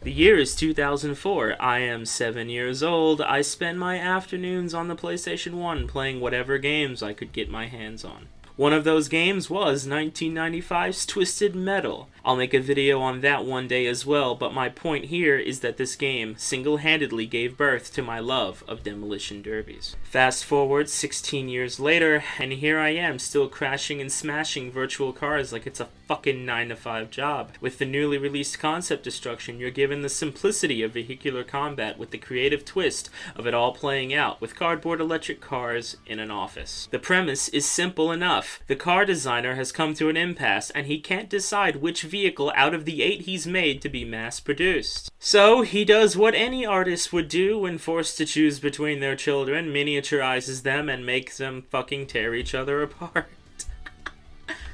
The year is 2004. I am 7 years old. I spend my afternoons on the PlayStation 1 playing whatever games I could get my hands on. One of those games was 1995's Twisted Metal. I'll make a video on that one day as well, but my point here is that this game single-handedly gave birth to my love of demolition derbies. Fast forward 16 years later, and here I am still crashing and smashing virtual cars like it's a fucking 9-to-5 job. With the newly released Concept Destruction, you're given the simplicity of vehicular combat with the creative twist of it all playing out with cardboard electric cars in an office. The premise is simple enough. The car designer has come to an impasse and he can't decide which vehicle out of the 8 he's made to be mass-produced. So he does what any artist would do when forced to choose between their children, miniaturizes them and makes them fucking tear each other apart.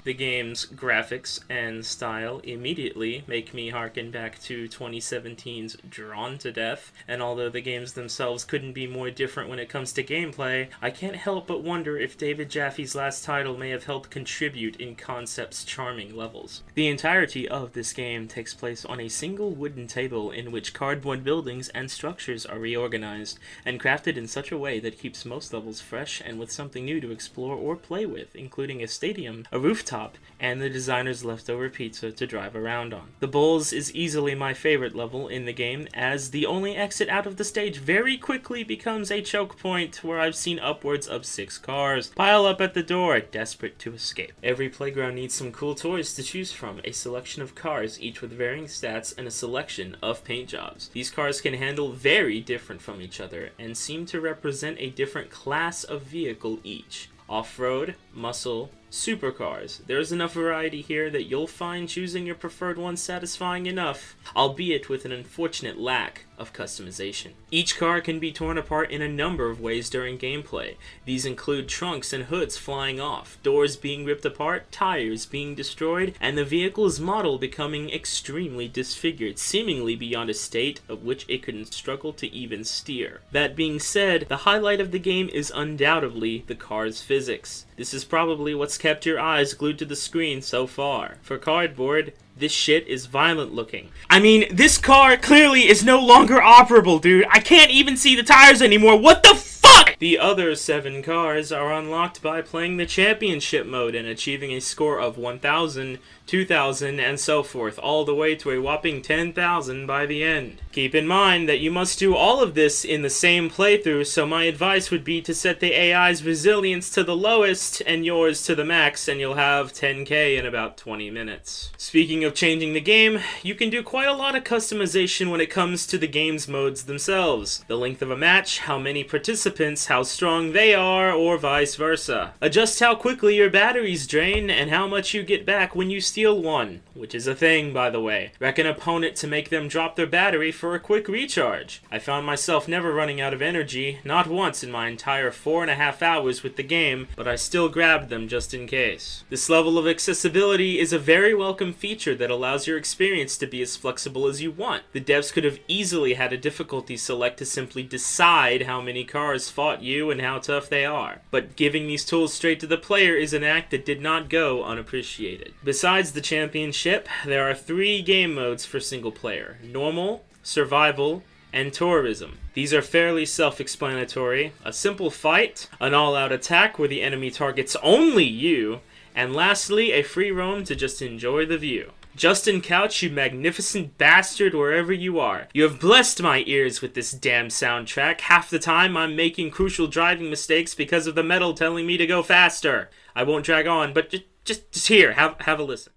The game's graphics and style immediately make me harken back to 2017's Drawn to Death, and although the games themselves couldn't be more different when it comes to gameplay, I can't help but wonder if David Jaffe's last title may have helped contribute in Concept's charming levels. The entirety of this game takes place on a single wooden table in which cardboard buildings and structures are reorganized, and crafted in such a way that keeps most levels fresh and with something new to explore or play with, including a stadium, a rooftop, and the designer's leftover pizza to drive around on. The Bulls is easily my favorite level in the game, as the only exit out of the stage very quickly becomes a choke point where I've seen upwards of 6 cars pile up at the door, desperate to escape. Every playground needs some cool toys to choose from, a selection of cars, each with varying stats, and a selection of paint jobs. These cars can handle very different from each other, and seem to represent a different class of vehicle each. Off-road, muscle, supercars. There's enough variety here that you'll find choosing your preferred one satisfying enough, albeit with an unfortunate lack of customization. Each car can be torn apart in a number of ways during gameplay. These include trunks and hoods flying off, doors being ripped apart, tires being destroyed, and the vehicle's model becoming extremely disfigured, seemingly beyond a state of which it can struggle to even steer. That being said, the highlight of the game is undoubtedly the car's physics. This is probably what's kept your eyes glued to the screen so far. For cardboard, this shit is violent looking. I mean, this car clearly is no longer operable, dude. I can't even see the tires anymore. What the fuck? The other 7 cars are unlocked by playing the championship mode and achieving a score of 1,000, 2,000, and so forth, all the way to a whopping 10,000 by the end. Keep in mind that you must do all of this in the same playthrough, so my advice would be to set the AI's resilience to the lowest and yours to the max, and you'll have 10k in about 20 minutes. Speaking of changing the game, you can do quite a lot of customization when it comes to the game's modes themselves. The length of a match, how many participants, how strong they are, or vice versa. Adjust how quickly your batteries drain, and how much you get back when you steal one, which is a thing, by the way. Wreck an opponent to make them drop their battery for a quick recharge. I found myself never running out of energy, not once in my entire 4.5 hours with the game, but I still grabbed them just in case. This level of accessibility is a very welcome feature that allows your experience to be as flexible as you want. The devs could have easily had a difficulty select to simply decide how many cars fought you and how tough they are, but giving these tools straight to the player is an act that did not go unappreciated. Besides the championship, there are 3 game modes for single player: normal, survival, and tourism. These are fairly self-explanatory: a simple fight, an all-out attack where the enemy targets only you, and lastly, a free roam to just enjoy the view. Justin Couch, you magnificent bastard, wherever you are. You have blessed my ears with this damn soundtrack. Half the time I'm making crucial driving mistakes because of the metal telling me to go faster. I won't drag on, but just here, have a listen.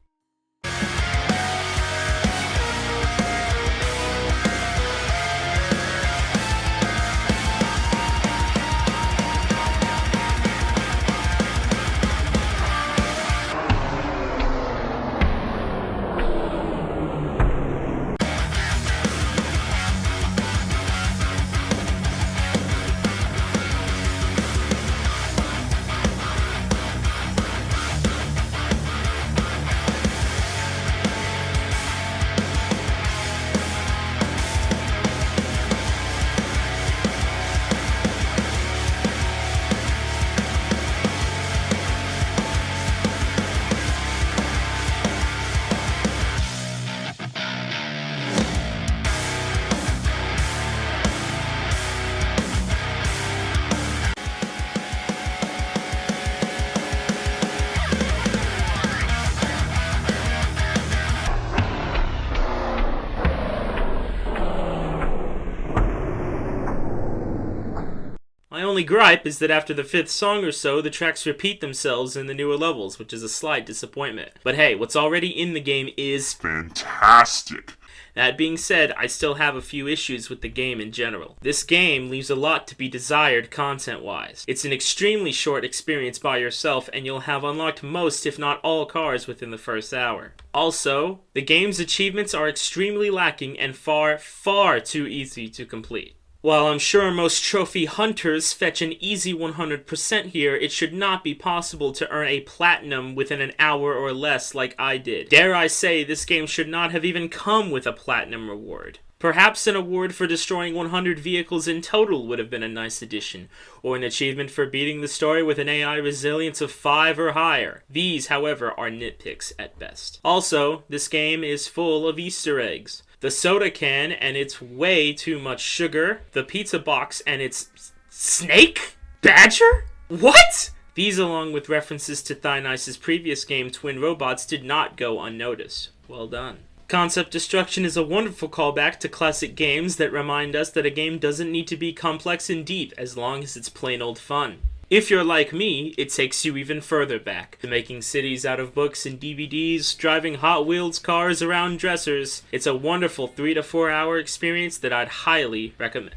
only gripe is that after the 5th song or so, the tracks repeat themselves in the newer levels, which is a slight disappointment. But hey, what's already in the game is fantastic. That being said, I still have a few issues with the game in general. This game leaves a lot to be desired content-wise. It's an extremely short experience by yourself, and you'll have unlocked most, if not all, cars within the first hour. Also, the game's achievements are extremely lacking and far, far too easy to complete. While I'm sure most trophy hunters fetch an easy 100% here, it should not be possible to earn a platinum within an hour or less like I did. Dare I say, this game should not have even come with a platinum reward. Perhaps an award for destroying 100 vehicles in total would have been a nice addition, or an achievement for beating the story with an AI resilience of 5 or higher. These, however, are nitpicks at best. Also, this game is full of Easter eggs. The soda can and its way too much sugar, the pizza box and its snake? Badger? What? These, along with references to Thynice's previous game, Twin Robots, did not go unnoticed. Well done. Concept destruction is a wonderful callback to classic games that remind us that a game doesn't need to be complex and deep as long as it's plain old fun. If you're like me, it takes you even further back, to making cities out of books and DVDs, driving Hot Wheels cars around dressers. It's a wonderful 3 to 4 hour experience that I'd highly recommend.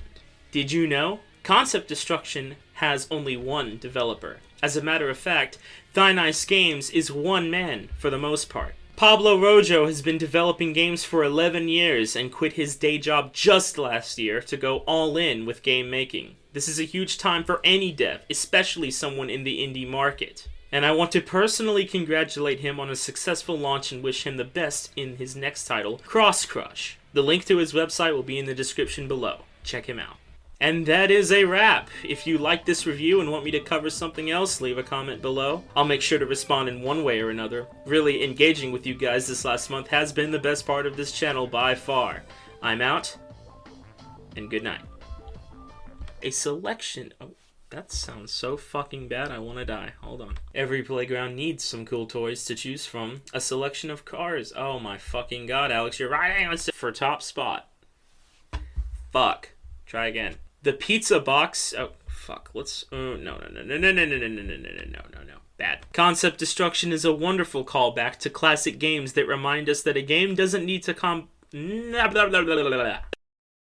Did you know? Concept Destruction has only one developer. As a matter of fact, Thynice Games is one man for the most part. Pablo Rojo has been developing games for 11 years and quit his day job just last year to go all in with game making. This is a huge time for any dev, especially someone in the indie market. And I want to personally congratulate him on a successful launch and wish him the best in his next title, Cross Crush. The link to his website will be in the description below. Check him out. And that is a wrap. If you like this review and want me to cover something else, leave a comment below. I'll make sure to respond in one way or another. Really, engaging with you guys this last month has been the best part of this channel by far. I'm out, and good night. A selection... Oh, that sounds so fucking bad, I want to die. Hold on. Every playground needs some cool toys to choose from. A selection of cars. Oh my fucking god, Alex, you're right. For top spot. Fuck. Try again. The pizza box... Oh, fuck. Let's... Oh, no. Bad. Concept destruction is a wonderful callback to classic games that remind us that a game doesn't need to